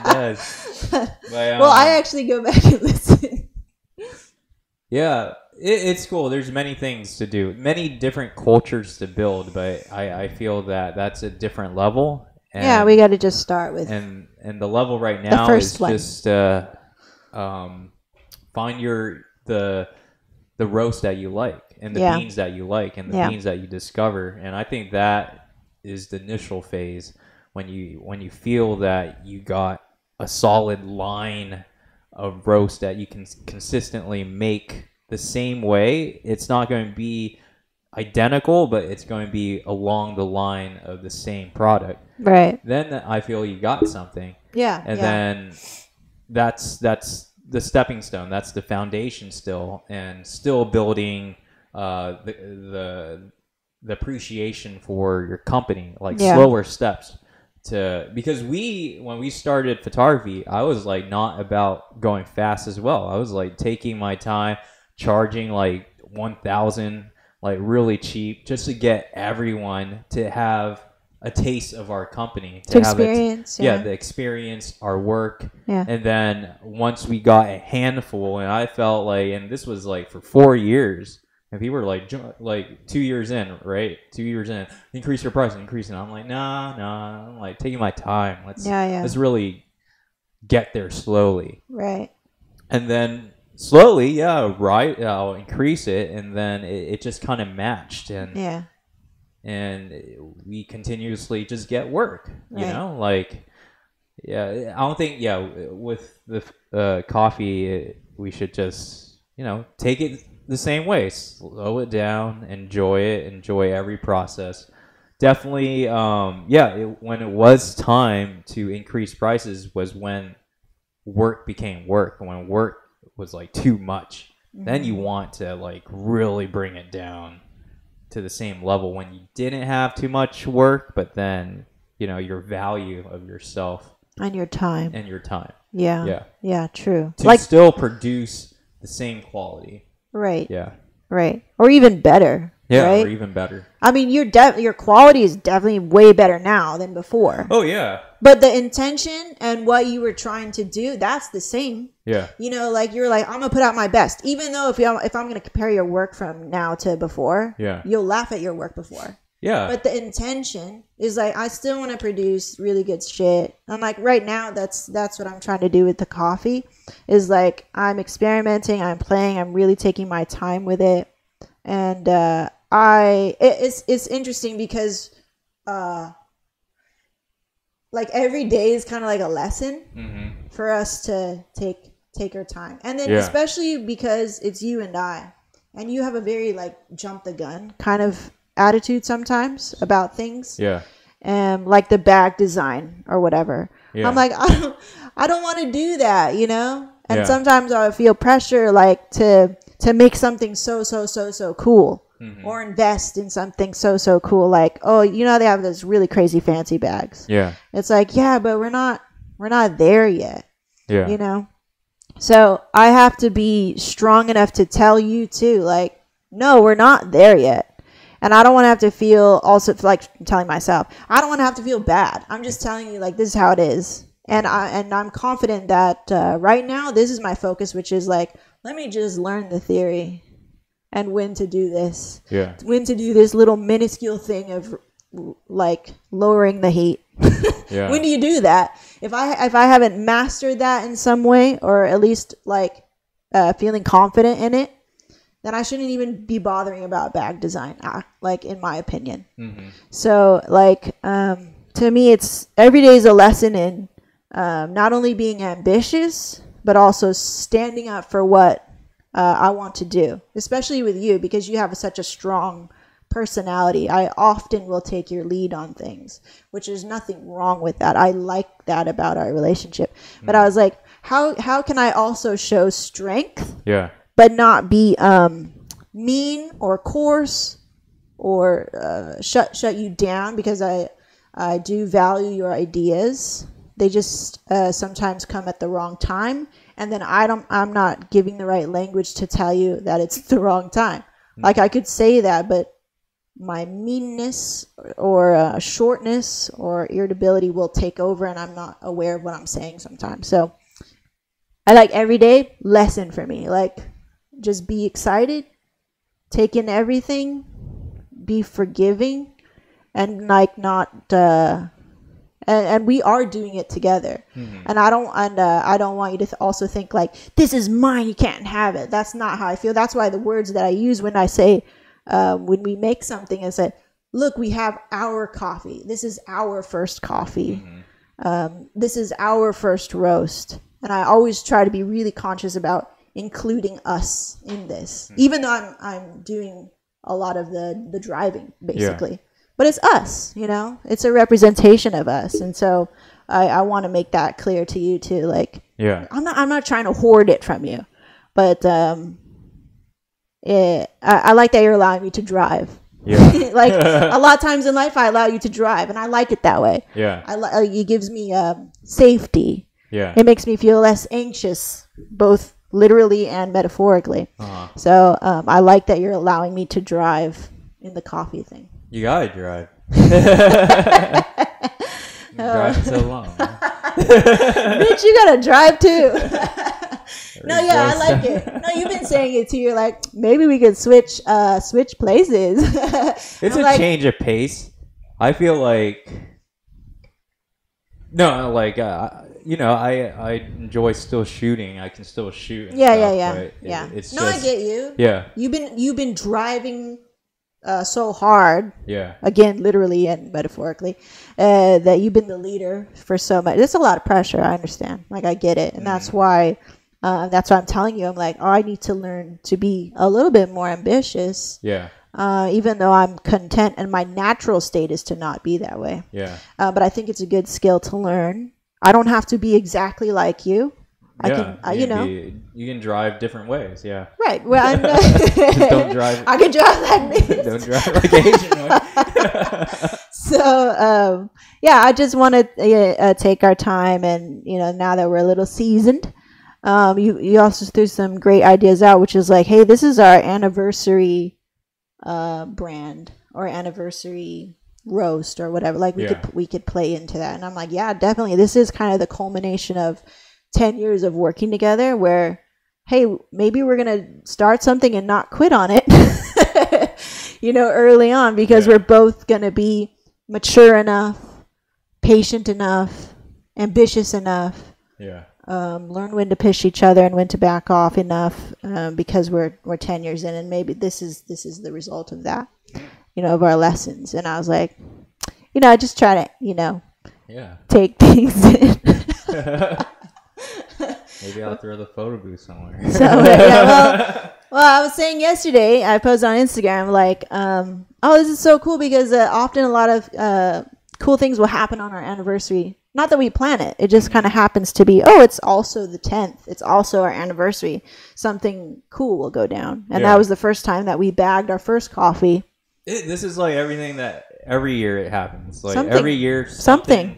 does. But, well, I actually go back and listen. Yeah, it's cool. There's many things to do, many different cultures to build, but I feel that that's a different level. And, we got to just start with. And the level right now is just find the roast that you like and the beans that you like and the beans that you discover. And I think that is the initial phase when you feel that you got a solid line of roast that you can consistently make the same way. It's not going to be identical, but it's going to be along the line of the same product. Right. Then I feel you got something. Yeah. And then that's the stepping stone. That's the foundation still, and still building the appreciation for your company, like slower steps. Because when we started photography, I was like not about going fast as well. I was like taking my time, charging like 1,000, like really cheap, just to get everyone to have a taste of our company, to experience the experience, our work. And then once we got a handful, and I felt like, and this was like for 4 years, and people were like 2 years in, right? 2 years in, increase your price, increase it. I'm like, nah. I'm like taking my time. Let's really get there slowly. Right. And then slowly, yeah, right, I'll increase it, and then it just kind of matched, and we continuously just get work, you know, like, yeah, I don't think, with the coffee, we should just, you know, take it the same way, slow it down, enjoy every process. Definitely, when it was time to increase prices was when work became work, and when work was like too much, then you want to like really bring it down to the same level when you didn't have too much work, but then, you know, your value of yourself and your time yeah true, to like still produce the same quality, right, or even better, right? Or even better. I mean, your quality is definitely way better now than before. Oh yeah. But the intention and what you were trying to do, that's the same. Yeah. You know, like you're like, I'm gonna put out my best, even though if I'm gonna compare your work from now to before, you'll laugh at your work before. Yeah. But the intention is like, I still want to produce really good shit. I'm like, right now, that's what I'm trying to do with the coffee. Is like, I'm experimenting, I'm playing, I'm really taking my time with it, and it's interesting because like every day is kind of like a lesson for us to take our time, and then especially because it's you and I, and you have a very like jump the gun kind of attitude sometimes about things, like the bag design or whatever. I'm like, I don't want to do that, you know, and sometimes I feel pressure like to make something so cool. Or invest in something so cool, like, oh, you know, they have those really crazy fancy bags. It's like, but we're not there yet. You know, so I have to be strong enough to tell you too, like, no, we're not there yet. And I don't want to have to feel, also like telling myself, I don't want to have to feel bad. I'm just telling you, like, this is how it is, and I'm confident that right now this is my focus, which is like, let me just learn the theory. And when to do this. When to do this little minuscule thing of like lowering the heat. When do you do that? If I haven't mastered that in some way, or at least like feeling confident in it, then I shouldn't even be bothering about bag design, like, in my opinion. So like to me, it's every day is a lesson in not only being ambitious, but also standing up for what I want to do, especially with you, because you have such a strong personality. I often will take your lead on things, which is nothing wrong with that. I like that about our relationship. But I was like, how can I also show strength, but not be mean or coarse or shut you down, because I do value your ideas. They just sometimes come at the wrong time. And then I'm not giving the right language to tell you that it's the wrong time. Like, I could say that, but my meanness or shortness or irritability will take over, and I'm not aware of what I'm saying sometimes. So I like every day lesson for me. Like, just be excited, take in everything, be forgiving, and like not... And we are doing it together, and I don't want you to also think like, this is mine, you can't have it. That's not how I feel. That's why the words that I use when I say, when we make something, I said, look, we have our coffee. This is our first coffee. This is our first roast, and I always try to be really conscious about including us in this, even though I'm doing a lot of the driving basically. But it's us, you know, it's a representation of us. And so I want to make that clear to you too. Like, I'm not trying to hoard it from you, but I like that you're allowing me to drive. Like, a lot of times in life, I allow you to drive, and I like it that way. It gives me safety. It makes me feel less anxious, both literally and metaphorically. So I like that you're allowing me to drive in the coffee thing. You gotta drive. Driving so long. Bitch, you gotta drive too. No, I like it. No, you've been saying it too. You're like, maybe we could switch places. It's a change of pace. I feel like I enjoy still shooting. I can still shoot. Yeah. It's no, I get you. Yeah. You've been driving so hard. Yeah. Again, literally and metaphorically, that you've been the leader for so much. It's a lot of pressure. I understand. Like I get it, and that's why I'm telling you. I'm like, oh, I need to learn to be a little bit more ambitious. Yeah. Even though I'm content and my natural state is to not be that way. Yeah. But I think it's a good skill to learn. I don't have to be exactly like you. Yeah, you can drive different ways. Yeah. Right. Well, just don't drive. I can drive like Don't drive like Asian way. So, I just want to take our time, and now that we're a little seasoned, you also threw some great ideas out, which is like, hey, this is our anniversary brand or anniversary roast or whatever. Like we could play into that, and I'm like, yeah, definitely. This is kind of the culmination of 10 years of working together, where, hey, maybe we're gonna start something and not quit on it, early on, because we're both gonna be mature enough, patient enough, ambitious enough. Yeah. Learn when to push each other and when to back off enough, because we're 10 years in, and maybe this is the result of that, of our lessons. And I was like, I just try to, take things in. Maybe I'll throw the photo booth somewhere. So, well, I was saying yesterday, I posted on Instagram, like, oh, this is so cool, because often a lot of cool things will happen on our anniversary. Not that we plan it. It just kind of happens to be, oh, it's also the 10th. It's also our anniversary. Something cool will go down. And that was the first time that we bagged our first coffee. This is like everything that every year it happens. Like every year something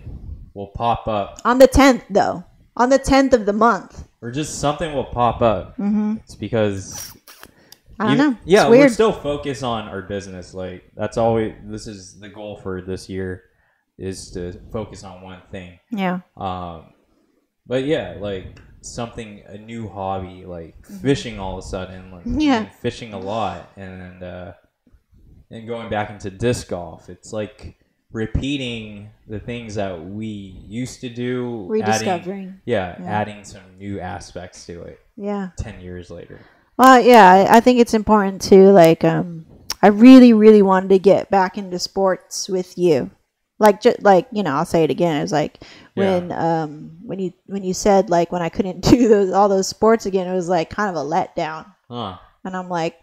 will pop up. On the 10th, though. On the 10th of the month. Or just something will pop up. Mm-hmm. It's because... I don't know. Yeah, we're still focused on our business. Like, this is the goal for this year, is to focus on one thing. Yeah. But yeah, like a new hobby, like fishing all of a sudden, like fishing a lot, and going back into disc golf. It's like repeating the things that we used to do, rediscovering. Adding some new aspects to it. Yeah. 10 years later. Well, yeah, I think it's important too. Like, I really, really wanted to get back into sports with you. Like, I'll say it again. It was like when you said, like, when I couldn't do all those sports again, it was like kind of a letdown. Huh. And I'm like,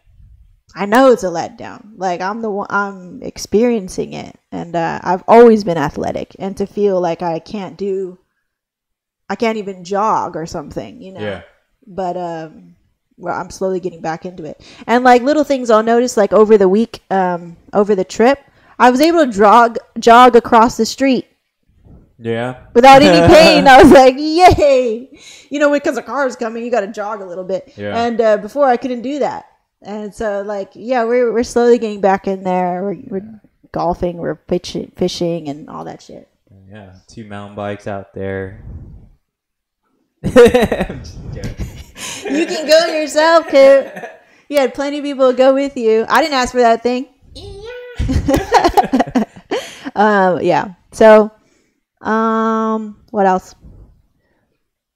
I know it's a letdown. Like, I'm experiencing it, and I've always been athletic, and to feel like I can't even jog or something, Yeah. But well, I'm slowly getting back into it, and like little things I'll notice, like over the week, over the trip, I was able to jog across the street. Yeah. Without any pain. I was like, yay! Because a car is coming, you got to jog a little bit. Yeah. And before I couldn't do that. And so, like, we're slowly getting back in there. We're golfing, we're fishing, and all that shit. Yeah, 2 mountain bikes out there. I'm just joking. You can go yourself, Coop. You had plenty of people go with you. I didn't ask for that thing. Yeah. So, what else?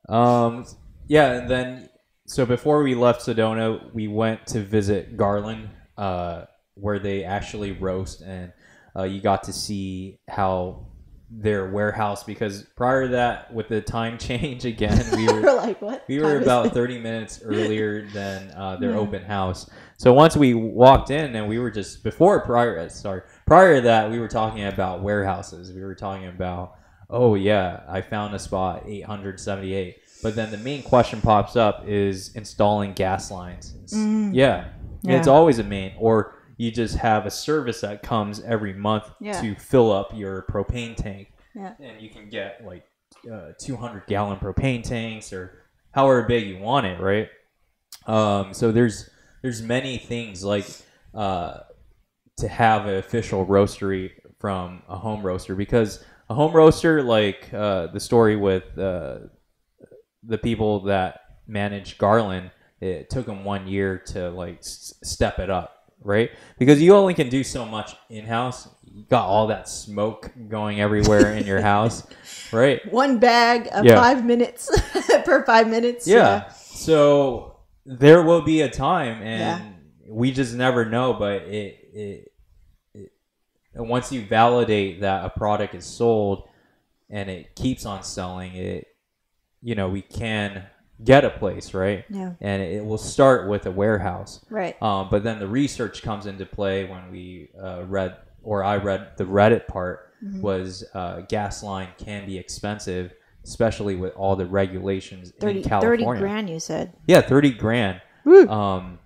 Yeah, and then so before we left Sedona, we went to visit Garland, where they actually roast, and you got to see how their warehouse, because prior to that, with the time change again, we were like, what? We were about 30 minutes earlier than their open house. So once we walked in, and we were just prior to that, we were talking about warehouses. We were talking about, oh yeah, I found a spot 878. But then the main question pops up is installing gas lines. Yeah, it's always a main, or you just have a service that comes every month to fill up your propane tank. Yeah. And you can get like 200-gallon propane tanks, or however big you want it, right? So there's many things, like to have an official roastery from a home roaster, because a home roaster, like the story with the people that manage Garland, it took them 1 year to like step it up. right? Because you only can do so much in-house. You got all that smoke going everywhere in your house, right? One bag of 5 minutes per 5 minutes. Yeah. So there will be a time, and we just never know. But it once you validate that a product is sold and it keeps on selling, we can get a place, right? Yeah. And it will start with a warehouse, right? But then the research comes into play when I read the Reddit part. Was gas line can be expensive, especially with all the regulations in California. 30 grand, you said? Yeah, 30 grand. Woo.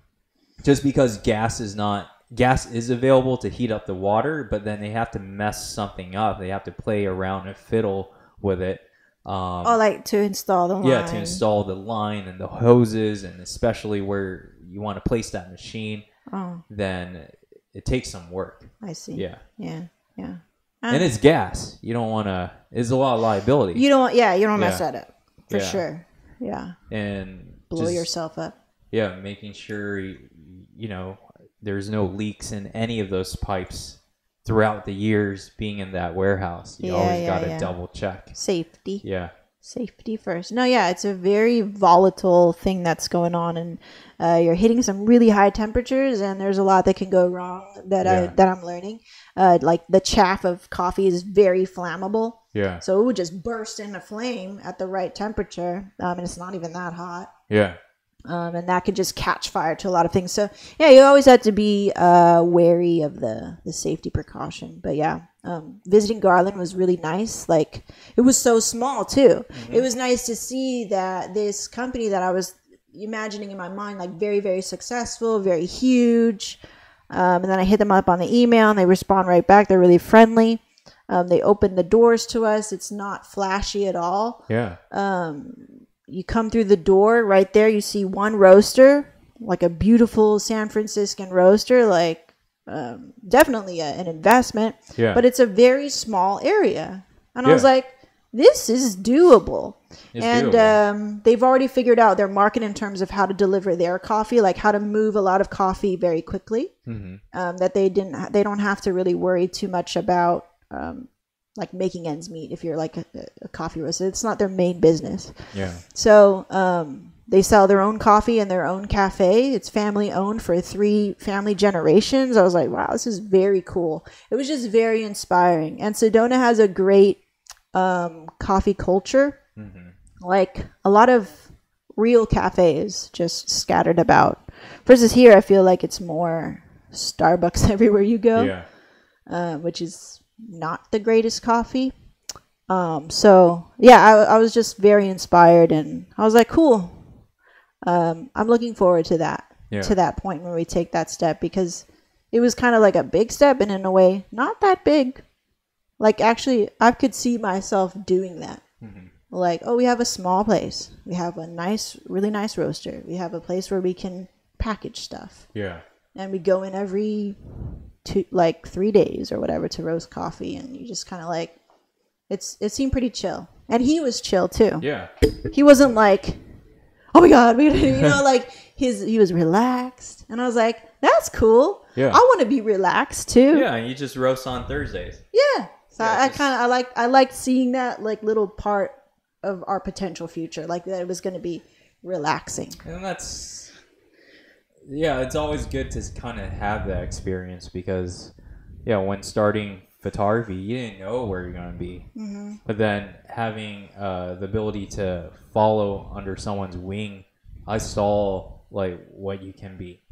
Just because gas is available to heat up the water, but then they have to mess something up. They have to play around and fiddle with it. Like to install the line. Yeah, to install the line and the hoses, and especially where you want to place that machine, then it takes some work. I see. Yeah. And it's gas. You don't want to. It's a lot of liability. You don't mess that up for sure. Yeah. And blow yourself up. Yeah, making sure there's no leaks in any of those pipes throughout the years being in that warehouse. You always got to double check. Safety. Yeah. Safety first. No, it's a very volatile thing that's going on, and you're hitting some really high temperatures, and there's a lot that can go wrong that I'm learning. Like the chaff of coffee is very flammable. Yeah. So it would just burst into flame at the right temperature, and it's not even that hot. Yeah. And that could just catch fire to a lot of things. So you always have to be wary of the safety precaution. But visiting Garland was really nice. Like, it was so small too. It was nice to see that this company that I was imagining in my mind, like very, very successful, very huge. And then I hit them up on the email and they respond right back. They're really friendly. They open the doors to us. It's not flashy at all. Yeah. You come through the door, right there you see one roaster, like a beautiful San Franciscan roaster, like definitely an investment. Yeah. But it's a very small area. And I was like, this is doable. They've already figured out their market in terms of how to deliver their coffee, like how to move a lot of coffee very quickly. That they don't have to really worry too much about like making ends meet if you're like a coffee roaster. It's not their main business. Yeah. So they sell their own coffee in their own cafe. It's family owned for 3 family generations. I was like, wow, this is very cool. It was just very inspiring. And Sedona has a great coffee culture. Like a lot of real cafes just scattered about. Versus here, I feel like it's more Starbucks everywhere you go. Which is not the greatest coffee. I was just very inspired, and I was like, cool. I'm looking forward to that point when we take that step, because it was kind of like a big step, and in a way not that big. Like, actually I could see myself doing that. Like, we have a small place, we have a really nice roaster, we have a place where we can package stuff, and we go in every 3 days or whatever to roast coffee, and you just kind of like, it seemed pretty chill, and he was chill too. He wasn't like, oh my god, like he was relaxed, and I was like, that's cool. I want to be relaxed too. And you just roast on Thursdays. So I liked seeing that, like, little part of our potential future, like that it was going to be relaxing. And that's it's always good to kind of have that experience, because when starting photography, you didn't know where you're going to be. But then having the ability to follow under someone's wing, I saw like what you can be.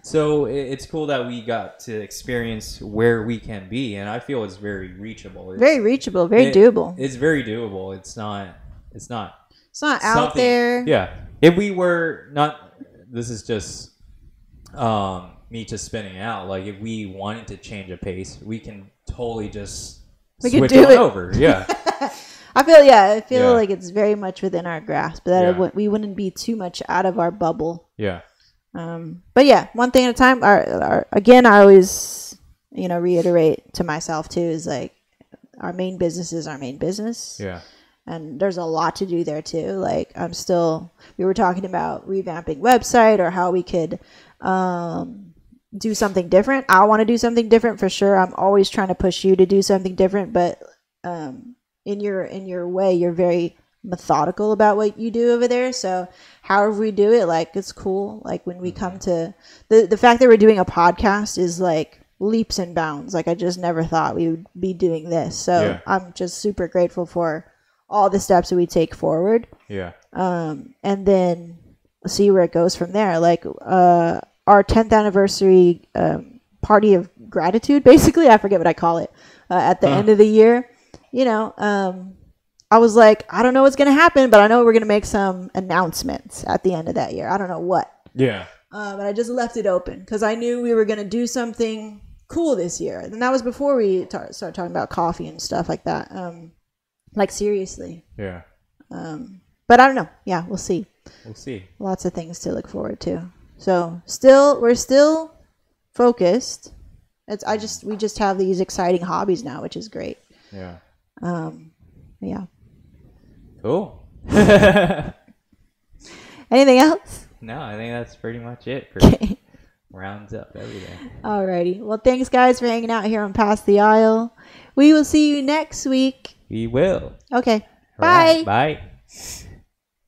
So it's cool that we got to experience where we can be, and I feel it's very reachable. Very reachable, very doable. It's very doable. It's not out there. If we were not, this is just me just spinning out. Like, if we wanted to change a pace, we can totally just switch it over. I feel like it's very much within our grasp, that we wouldn't be too much out of our bubble. But one thing at a time. Again, I always reiterate to myself too, is like, our main business is our main business. And there's a lot to do there too. Like, we were talking about revamping website, or how we could do something different. I want to do something different for sure. I'm always trying to push you to do something different, but in your way, you're very methodical about what you do over there. So however we do it, like, it's cool. Like, when we come to the fact that we're doing a podcast is like leaps and bounds. Like, I just never thought we would be doing this. So I'm just super grateful for all the steps that we take forward. And then see where it goes from there. Like, our 10th anniversary party of gratitude, basically, I forget what I call it, at the end of the year, you know, I was like, I don't know what's going to happen, but I know we're going to make some announcements at the end of that year. I don't know what. Yeah. But I just left it open because I knew we were going to do something cool this year. And that was before we started talking about coffee and stuff like that. Like, seriously. Yeah. But I don't know. Yeah, we'll see. We'll see. Lots of things to look forward to. So we're still focused. We just have these exciting hobbies now, which is great. Yeah. Yeah. Cool. Anything else? No, I think that's pretty much it for rounds up everything. Alrighty. Well, thanks guys for hanging out here on Past the Aisle. We will see you next week. We will. Okay. All Bye. Right. Bye.